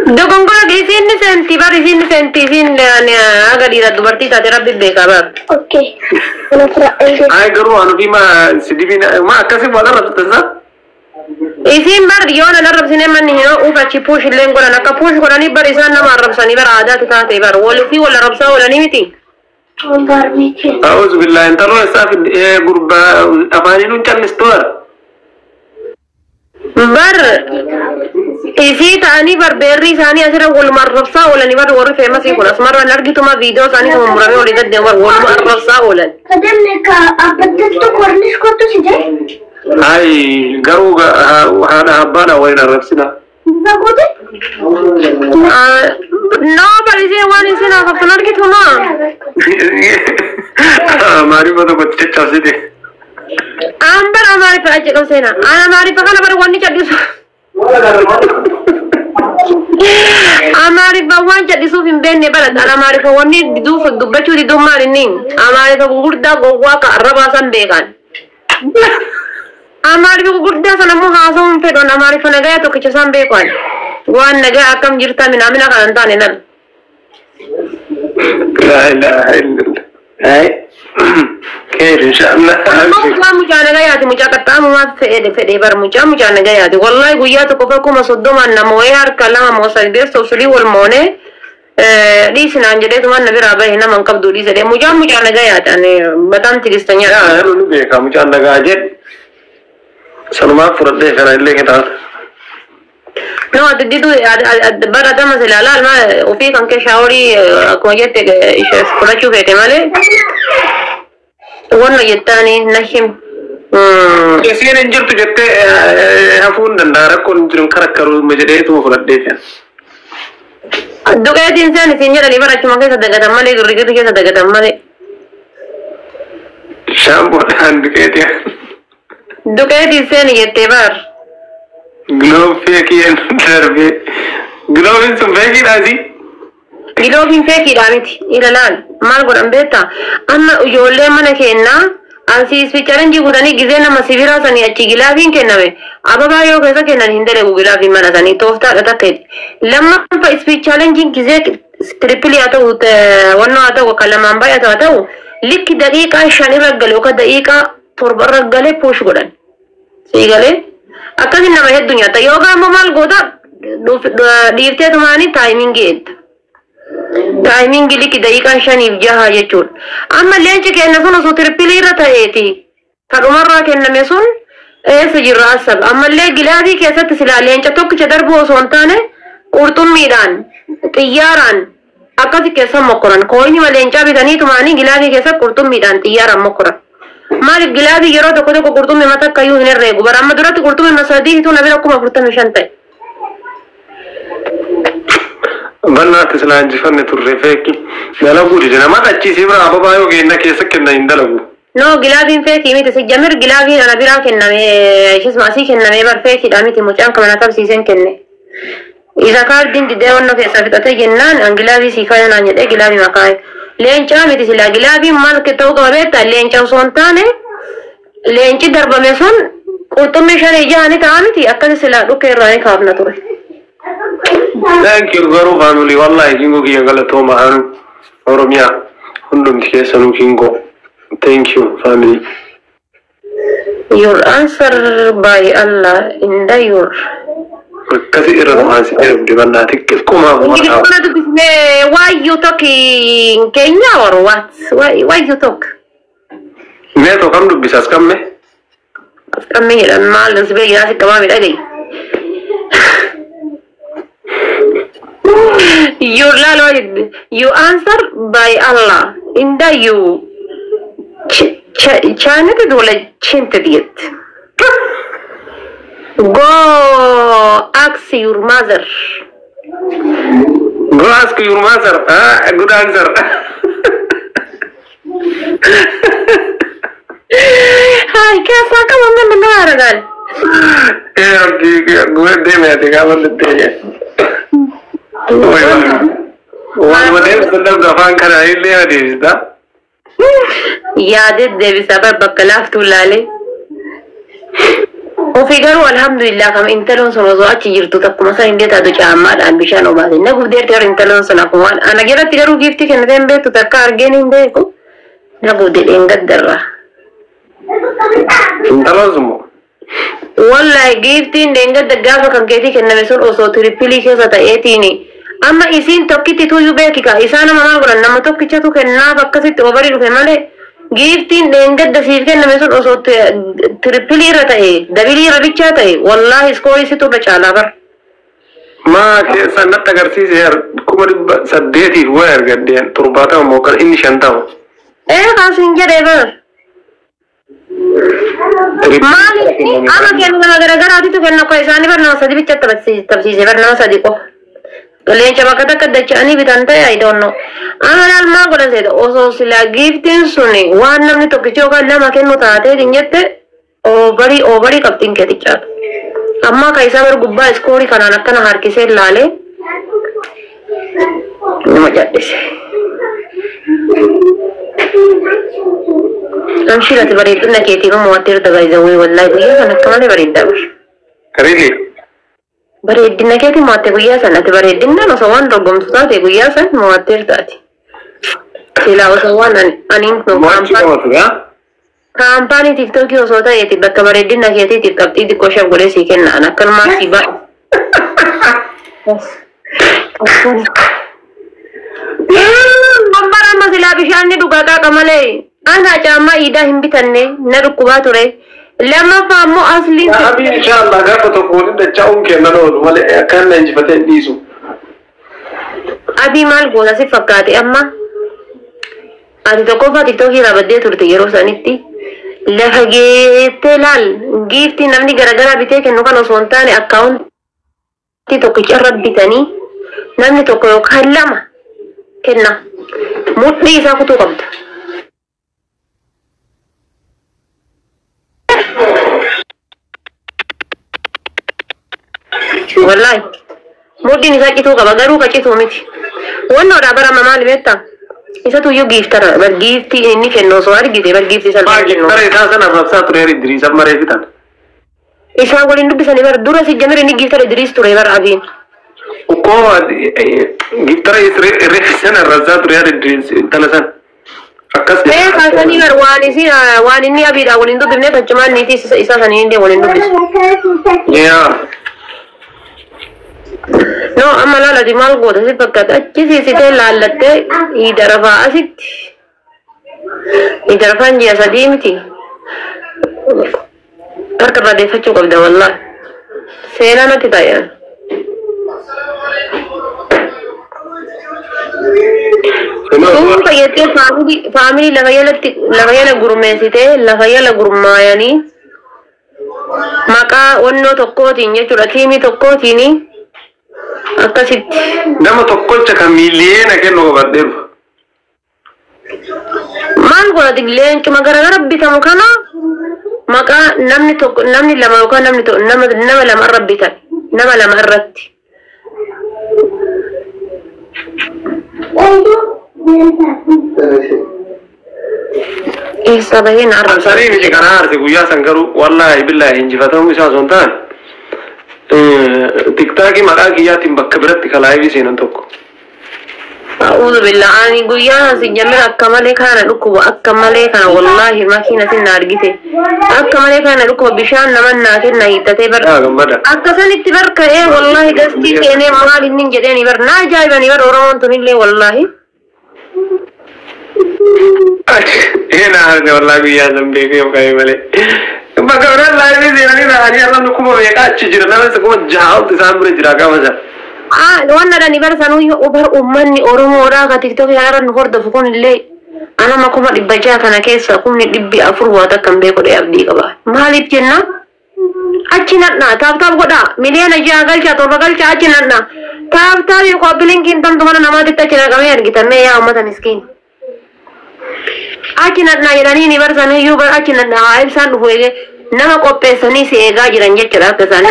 Dogongola che si senti, pare si senti, agari da dubarti da terapia beka. Ok. Ai garuano prima si divina, ma casi buona la tutta. Isin bar yona narab sinema ni no ufa chipush lengola na kapush kola ni bar isan na marab sani bar adat ta te bar wala fi wala rabsa wala ni miti. أعوذ بالله أنت روح سافر غربة أفانينو كان مستور بر إذا تاني بر بري ثاني أسرع ولا مرة ولا نبر ورا في مسيح ولا اسمر ولا نرجع توما فيديو ثاني هم مرة ولا يقدر نبر ولا مرة ولا كده منك أبدت تو كورنيش كنتو سجى هاي غروغا هذا هبانا وين الرسنا زغودي no parece wani sina kapnar ki thuma हमारी बातों को चर्चा से दे ambar हमारे पे आज कब से ना हमारी पकड़ पर वनी चढ़ी हमारी भगवान चढ़ी सो फिर बेने बरत हमारे को वनी दू बच्चों दी दो मारी नहीं हमारे को गुर्दा गोवा का रबासन बेगान हमारे को गुर्दा सना मुहासों पे तो हमारे को नगया तो किच संबे कौन wan naga akam jirta mina kan tane nan la ilaha illallah ay khair inshallah mu jana ga yati mu jakata mu ma fede bar mu jana ga yati wallahi guya to ko kuma soddoma na moyar kalama mo sal be so suli wal mone di sinan jede to man nabira ba hina man kabdu di sede mu jana ga yati ne batam tigistanya ya lu be ka mu jana ga je salma furde kana ille ke ta no addidu barada مثلا لا ما وفي كان كشاوري كوجت ايش كنا شوف احتمال وانا يتاني نشم كيسين انجر تجت هفون دندار كون جرم كركرو مجدي تو فرده فين دوكايت انسان سينجر اللي برا كما كذا دغه تمالي غريغه كذا دغه تمالي شامبو عندك دوكايت انسان يتبار ग्लोब फेंकी है अंदर में ग्लोब इन सब फेंकी राजी ग्लोब इन फेंकी रामी थी इलाल मार गुरम बेटा अन्ना उजोले मने के ना अंसी इस विचारन जी गुरानी गिजे ना मसीविरा सनी अच्छी गिलाबी के नवे अब भाइयों कैसा के ना हिंदे वो गिलाबी मना सनी तो उस्ता रहता थे लम्मा पर इस विचारन जी गिजे ट्रिपल आता होता वरना आता वो कलम अंबाई आता वो लिख दकीका शानी रगले वो का दकीका थोड़ा रगले पोश गुरन सही गले अक्कल ना वह दुनिया तो योगा मोबाइल गोदा डीवते तुम्हारी टाइमिंग गिली की दही का शनि जहाँ ये चोर अम्मा लेंच के न सुनो सो तेरे पिली रहा है थी फरुमर रहा के न में सुन ऐसे जिरास सब अम्मा ले गिलादी कैसे तसिला लेंच तो कुछ दर बो सोनता ने उर्तुम मीरान तैयारान अक्कल कैसा मकरन कोई नहीं लेंचा भी धनी तुम्हारी गिलादी कैसा उर्तुम मीरान तैयार मकरन मार गिलादी यरो तो को कुर्तु में मत कयू हिने रेगु बर अम्मा दुरत कुर्तु में मसदी तो नबी को कुर्तु में शंते बन्ना तसलान जिफने तुर्रे फेकी मला गुडी जना मत अच्छी सी बरा अब बायो के न केस के न इंदा लगू नो गिलादी फेकी मी तस जमर गिलादी नबी रा के नवे शिस मासी के नवे बर फेकी दामी ती मुचान कमना तब सीजन केने इजा कार दिन दे वन के सफते जन्नान अंगिलादी सिखाया ना ने गिलादी मकाय लेंचा में तिसला गिलाबी मार के तो गवेता लेंचा सोनताने लेंची दरबा में सुन कुर्तु में शने जाने तानी थी अक्कल सिला रुके राय खावना तो thank you Garo family wallahi kingo ki ngala to ma an oromia hundum ke sanu kingo thank you family your answer by Allah in the your كثير من الناس بناتك كم why you talking Kenya or what? Why you talk? मैं तो कम डूब बिसास कम में मेरा माल दस बजे यहाँ से कमा मिला गई your lalo you answer by Allah in the you chana के डोले चिंत दियत go ask your mother go ask your mother good answer hai कैसा का मम्मी बना रहा है यार ठीक है गुए दे मैं देखा बोलते हैं वो देव सुंदर दफान कराई ले आ रही था याद है देवी साबर बकलाफ तू लाले وفي قالوا الحمد لله كم انتلون سنوزوات جيرتو تكو مثلا إندي تادو جامعات أمبيشان وبعد نقول دير تيار انتلون سنقوان أنا جرا تيارو جيفتي كنتين بيتو تكا أرجين إنديكو نقول دير إنقدر انتلون سمو والله جيفتي إنقدر جافا كان كيتي كنا مسؤول أصو تريبلي كذا تأتيني أما إسين توكيتي توجو بيكيكا إسانا ما نقول أنما توكيتي تو كنا بكسي توبري رفمالي جيفتين دينجد دسيف كنا مسؤول أصوت تريبلي رتاعي دبلي ربيتشاتاعي والله سكوري سيتو بچالا بر ما كيسا نتاقرسي سيار كمري سديتي وير قدين ترباتا وموكال إني شانتاو خاصين جده بر مالي أما كنا نغرغر آتي تو كنا قيساني بر نوصدي بچات تبسيسي بر نوصدي کو Kalian coba kata kedacani bitante I don't know. Amal ma gola sedo oso sila giftin suni wan namni to kicho ka la maken mutate dinjette overi kaptin ke ticha. Amma kaisa bar gubba skori kana nakana har kise lale. Nima jadde se. Amshira te bari tunna ke tino muatir dagai zawi wallahi buya kana kamale bari dabar. Really? Bareedina keeti moo'atte guyyaa sanatti bareedina osoo waan dorgomtu taate guyyaa san moo'atteer taati. Silaa osoo waan aniin kaampaanii tiiktookii osoo ta'eeti bakka bareedina keetiitiif qabxii xiqqoo shan godhee sii kennaan akkanumaa sii ba'a. Ambara amma silaa bishaanni dhugaa qaaqa malee ana caammaa iidaa hin bitanne na dhukkubaa ture. لما فهموا أصلي أبي إن شاء الله قاعد تقول إن تجاوم كنا نقول ولا كان نجيب تنيسو أبي مال قولا سفكاتي أما أنت تقول تيكتوكي رابدي ترتيرو سانيتي لهجيت لال جيفتي نمني غرغرا بيتك إنه كانوا سونتاني أكاونت تي توكي ربي تاني نمني توكو كلامه كنا مطلي ساكتو قبض والله مودي نساكي توكا بغارو كاكي توميتي وانا رابرا ممالي بيتا إذا تو يو جيفتر بر جيفتي إني كنو سوار جيتي بر جيفتي سالبا كنو ترى إذا سنة بفسا تريري دريسا مري بيتان إسا قولين دو بساني بر دورا سي جمر إني جيفتر دريس توري بر أبين وكو جيفتر ريسانا رزا تريري دريس تلسان أكاس خاصاني بر وان إني أبي دا قولين دو بمني تجمان نيتي إسا سانين دي قولين دو بس No, amma la di mal goda si pakkata achi si site lallatte idarafa asit idarafan jiya sadii miti harka irraa deeffachuu qabda wallahi seenaa natti taa'e sun fayyattee faamilii lafa yala gurmeessitee lafa yala gurmaayanii maqaa wannoo tokkootiin jechuudha tiimii tokkootiini akkasitti nama tokkocha kan miiliyeena kennu qabadheeru maal godhati leencuma garagara bitamu kana maqaa namni lama yookaan nama lama irra bitan nama lama irratti isa baheen arra sanii miti kana aarti guyyaa san garuu wallaahi billaahi injifatamu isaa sun ta'an tiktaakii maqaa kiyyaatiin bakka biratti kalaayivii seenan tokko أعوذ بالله أنا قويا سجمر أكمله كان ركوب أكمله كان والله ما كنا سنارجته أكمله كان ركوب بشان نمن ناكر نهيته بر أكثر نتبر كأيه والله قصدي كأنه مال إنن جدني بر ناجاي بني بر أورمان تنيله والله هنا هذا والله قويا زمبي كيوم كاي ماله بكرة لايف زيناني نهاري الله نكمل وياك أشجر نامس كم جاهل تسامر جراكا مثلا وانا راني برسانو يوبر أمني أورمو راغا تيكتوك يارا نهورد فكون اللي أنا ما كم ربجا كنا كيسا كم نبي أفروا تكم بيكو دي أبدي كبا ما لي بجنا أجناتنا تاب قدا مليان جاغل جاتو بغل جا أجناتنا تاب يقابلين كنتم تمانا نماتي تجنا كمي أرغيتا ميا أمتا مسكين أجناتنا يراني برسانو يوبر أجناتنا عائل سان هوئي نما قوبيساني سيغا جران جتشرا كساني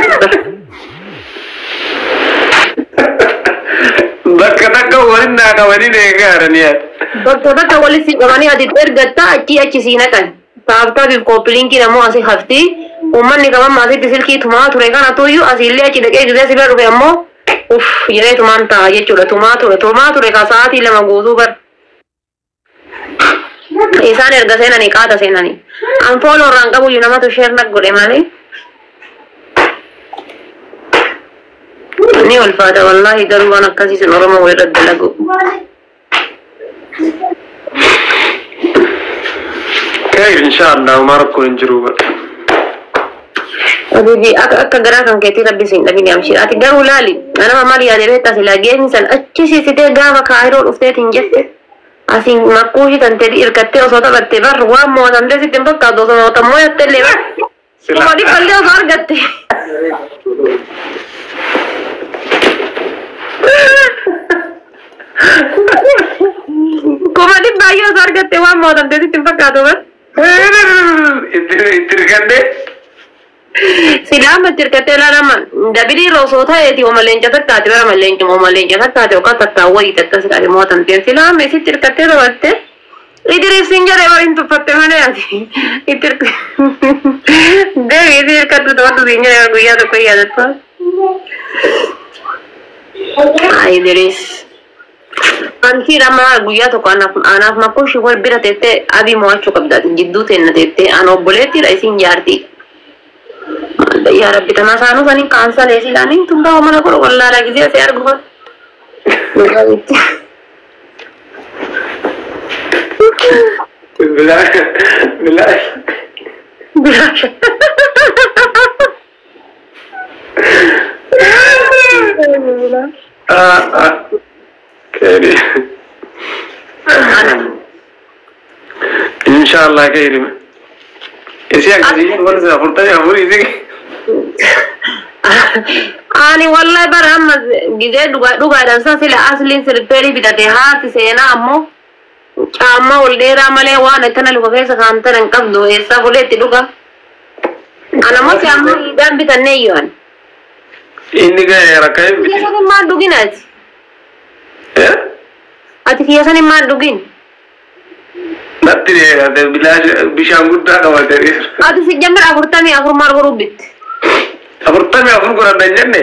bakka takka waliin naaka waliin eegaaraniyaa bakka takka waliin si qabanii ati ergatta achi si naqan taabtaafi koopiliinkiin ammoo asi hafti Uummanni qaban maasitti silkii tumaa ture kana tuyyuu asiillee achi dhaqee gisee sibira dhufe ammoo jedhee tumaan ta'a jechuudha. Tumaa ture ka sa'aatii 2 guutuu bar. Isaan erga seenanii qaata seenanii. An fooloo irraan qabuyyuu namatu sheer nag godhe malee. Ni ulfaata wallaahi garuu waan akkasiisin Oromoo walirra dalagu. خير إن شاء الله وما ركوا ينجروا Abibi akka garaa kan keetii rabbi siin dhabini amshiraati garuu laali nama maal yaade beektaa silaa geesni san achisiisitee gaafa kaayiroo dhufteetiin jette asiin makkuushi tantee hirkattee osoo taphattee bar waan mootamtee sitti hin fakkaatu osoo mootammoo yatteellee bar kuma dhibbaallee osoo argatte. Kuma dhibbaayyee osoo argatte waan mootamtee sitti hin fakkaatu bar. Ittirkadde. Silama tirkate laraman dabiri rosota eti o malenja takati bara malenja o malenja takati o kata wai tatta sikari motan ten silama esi tirkate rotte idire sinjare wa into fatte mane ati itir devi dir katu to sinjare guya to koya datta ai diris anti rama guya to kana anaf makushi wal biratete abi moacho kabda jiddu tennate ano boleti rai sinjarti Ya Rabbi tamasanu sanin kansa lesi lanin tunda omana ko walla lagi dia share go. Bilal. Keri. Inshallah keri. Isi agzi wala sa furta ya furi isi. Ani wallahi baram gide duga dan sa sila aslin sirperi bidate haati seena ammo amma uldera male wana kana luga kesa kanta dan qabdo esa buleti duga ana mo amma dan bitanne yon inni ga rakai biti kiyasan ma duginat ati kiyasan ma dugin natti de bilaj bishan gudda kawate ati sijammer afurtami afur mar gorubit afurtami afur goran jenne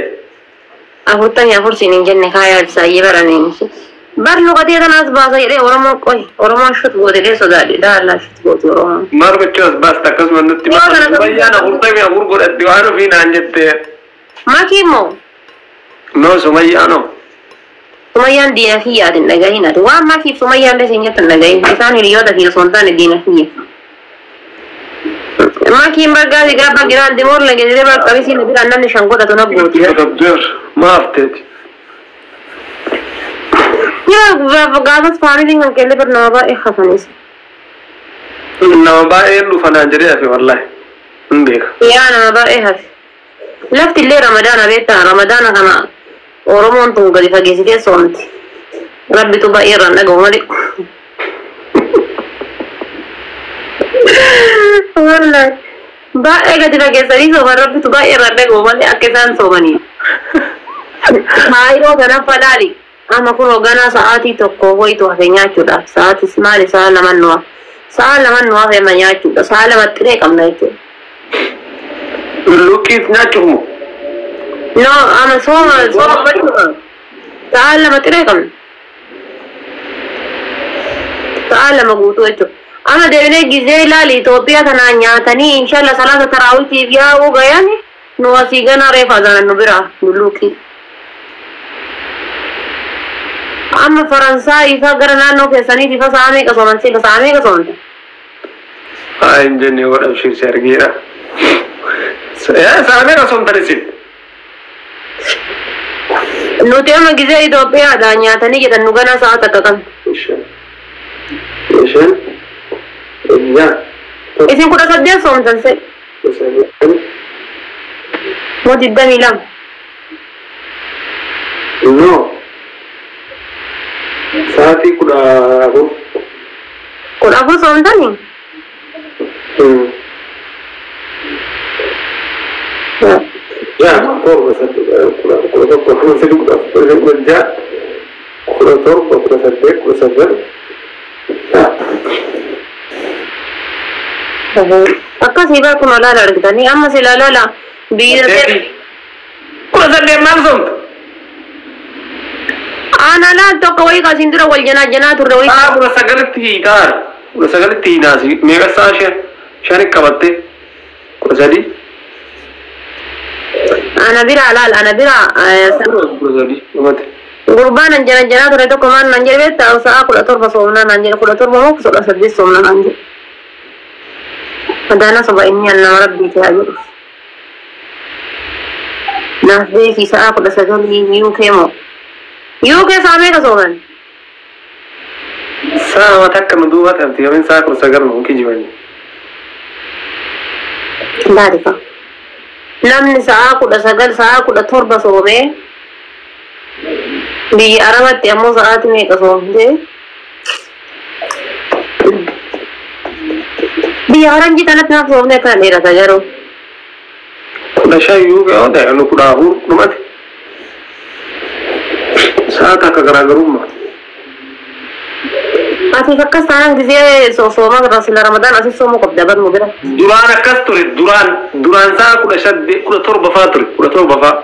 afurtami afur sinin jenne kaya sayi barani bar lugati tanas basa yede oromo shut gode de sodadi da Allah shut gode oromo mar bachos bas takas manatti bayana afurtami afur goran diwaro fi nanjette makimo no sumayano sumayan dina fiya din daga hina to wa ma fi sumayan da sinya tan daga isani riyoda fi sontan dina fiya ma ki mbaga di graba grande mor le gede ba kabisi ne bi annan shango da to na goti ma afteti ya gabas family ngan kende per naba e khasanis naba e lu fana jere afi wallahi mbek ya naba e has lafti le ramadan abeta ramadan kana oromon tun gadi fagesi de sonti rabbi to ba iran na gomali wallahi ba e gadi fagesi so rabbi to ba iran na gomali akesan so bani mairo gana falali ama kuno gana saati tokko hoyto hafenya chuda saati smali sala manwa fe manya chuda sala matre kamna chu lukis na chumo no ama soma sala matre kam sala magutu chu ama devine gizela li Ethiopia thana nyatani inshallah salata tarawih ti biya ho gaya ne no asigana re fazana no bira luki amma faransa ifa garana no ke sani difa saame ka soman ay injeni wala shir sergira ya saame ka son tarisin no te ma gize Ethiopia da nyatani ke tanu gana sa takkan isha ya isin kuda sadya som tanse mo didda milam no saati kuda aku sontani ya korba satu kuda kerja kuda torba kuda sate kuda sabar akka akkasii bara kun olaala argitanii amma si ilaala biyya kudha saddeet maal somtu ana laal tokko wayii kasiin dura wal janaa turre wayii kudha sagalitti hiikaar kudha sagalitti hiinaasi meeqa saa shan qabatte kudha sadii ana bira laal ana bira kudha sadii dhumate gurbaan an janaa turre tokko maan nan jedhe beektaa sa'a 17 soomnaa nan jedhe 17 moo 18 soomnaa nan jedhe Madana soba inni nama rabbii kee ajaa'u. Naaf beeki sa'a 19 UK moo. UK saamee ka sooman. Sa'a mata akka nu duuba ta'amti yoomiin sa'a 19 nu kijibani. Laalifa. Namni sa'a 19 sa'a 17 soomee biyya Arabatti ammoo sa'aatii meeqa soomte? Biyya Haranji kanatti naaf soomne kan dheerata garuu. Kudha shan UK yoo ta'e nu kudha afur dhumate. Sa'a takka garaagarummaa. Ati akkas taanaan gisee sooma irraa sila Ramadaan asii soomuu qabda barnu bira. Duraan akkas ture duraan sa'a 17 fa'aa ture 17 fa'aa.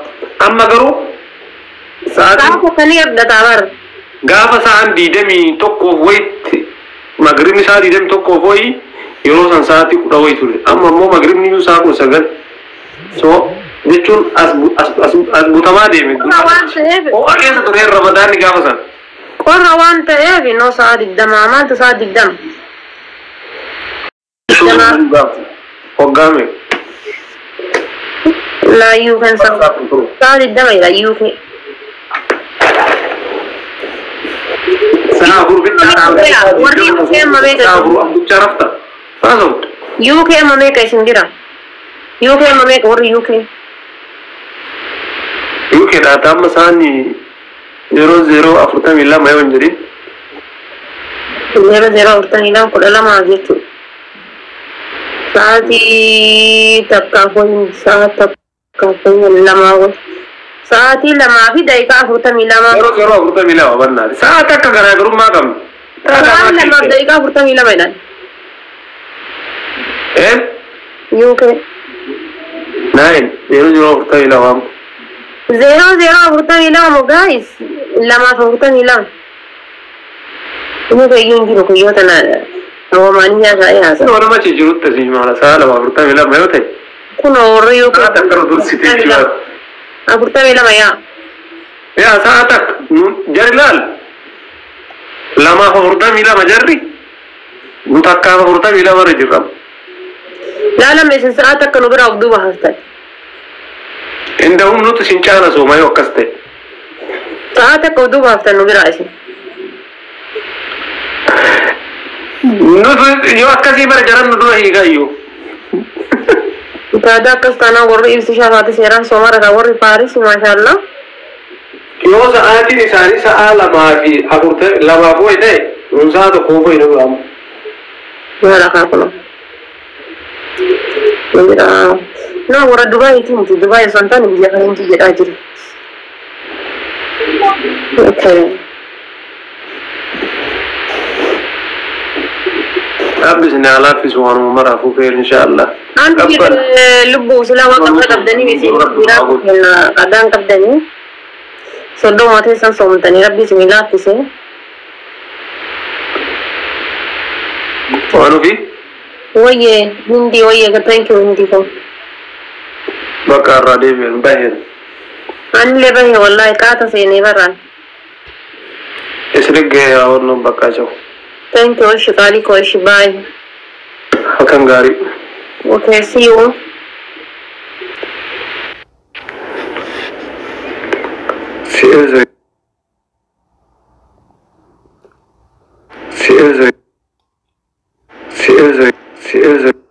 Amma garuu Sa'a tokkanii abdataa bara. Gaafa sa'aan 21 wayitti magribni sa'a 21 wayi yeroo san sa'aatii 10 wayi ture. Amma immoo magribni iyyuu sa'a 19. So jechuun as butamaa deeme. Waan ta'eef. Ho'a keessa ture Ramadaanni gaafa san. Qorra waan ta'eef noo sa'a 20 maaltu sa'a 20. Hoggaame. Laayyuu kan sa'a 20 laayyuu kee. Sa'a gurbicha warri UK mameeqa abducha rafta. Faasoo. UK mameeqa isin jira. UK mameeqa warri UK. UK dhaata amma saani 00:42 yoo hin jedhin. 00:42 12 jechuudha. Sa'aatii takkaaf waliin sa'a takkaaf waliin lamaa waliin. Sa'aatii lamaa fi daqiiqaa 42. 00:42 bannaati. Sa'a takka garaagarummaa qabna. Sa'a lamaaf daqiiqaa 42 jedhan. UK. 00:42. 00:42 mo guys. Lamaaf 42. Ini kayyuu hin jiru kuyyoo tana hawamaanii haasa'e. Nama nama jirutti asii maala sa'a 42 yoo ta'e. Kun warri UK. Sa'a takka dursitee jiru. 42 yaa. Yaa sa'a takka jari laal. 2:42 jarri. Nu takka 42 irra jirra. Laala meeshaan sa'a takka nu bira of duuba haasa'e. Inda humnuutu sin caala sooma yoo akkas ta'e. Sa'a takka of duuba haasa'e nu bira isin. Nutu yoo akkasii bara jaran nu dura hiigaa iyyuu. Taada akkas taanaan warri ibsi shaafaati seeraan soomara kan warri Paaris maashaallah. Yoo sa'aatiin isaanii sa'a 2:40 wayi ta'e nun sa'a tokko wayi nu biramu. Maala kaa kuno. No warra Dubaayitiin miti Dubaay osoo hin taane biyya kana hinti jedhaa jiru. Rabbi isin alaafisu waanuma maraafuu ka'e inshaallah. Anti lubbuu silaa waan qabda qabdanii isin biraa qadaan qabdanii soddoma teessan soomtanii rabbi isin laaffise. Waan ofii? Wayyee hindi wayyee thank you hindi ko. Bakka irraa deebi'an baheen. Anillee bahee wallaahi qaata seenee barraan. Isin eggee yaa wannoon bakka jiru. Thank you ishi qaalii koo ishi bye. Halkan gaarii. Okay see you. Seriously. Seriously. Seriously. Seriously.